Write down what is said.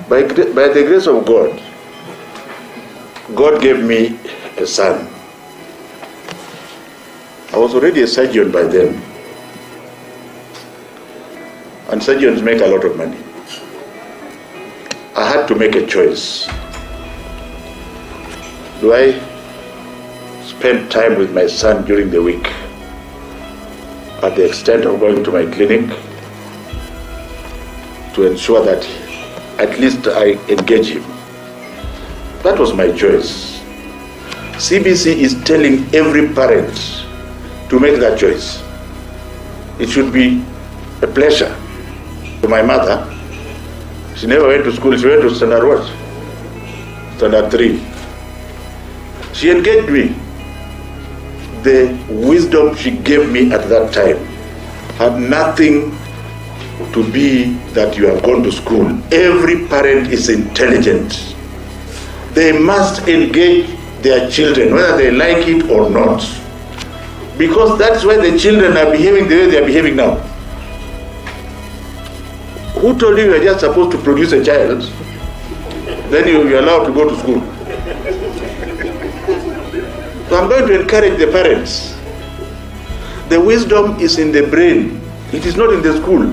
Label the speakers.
Speaker 1: By the grace of God, God gave me a son. I was already a surgeon by then. And surgeons make a lot of money. I had to make a choice. Do I spend time with my son during the week at the extent of going to my clinic to ensure that at least I engage him? That was my choice. CBC is telling every parent to make that choice. It should be a pleasure. To my mother, she never went to school, she went to standard what? Standard 3. She engaged me. The wisdom she gave me at that time had nothing to be that you have gone to school. Every parent is intelligent. They must engage their children, whether they like it or not. Because that's why the children are behaving the way they are behaving now. Who told you are just supposed to produce a child, then you're allowed to go to school? So I'm going to encourage the parents. The wisdom is in the brain. It is not in the school.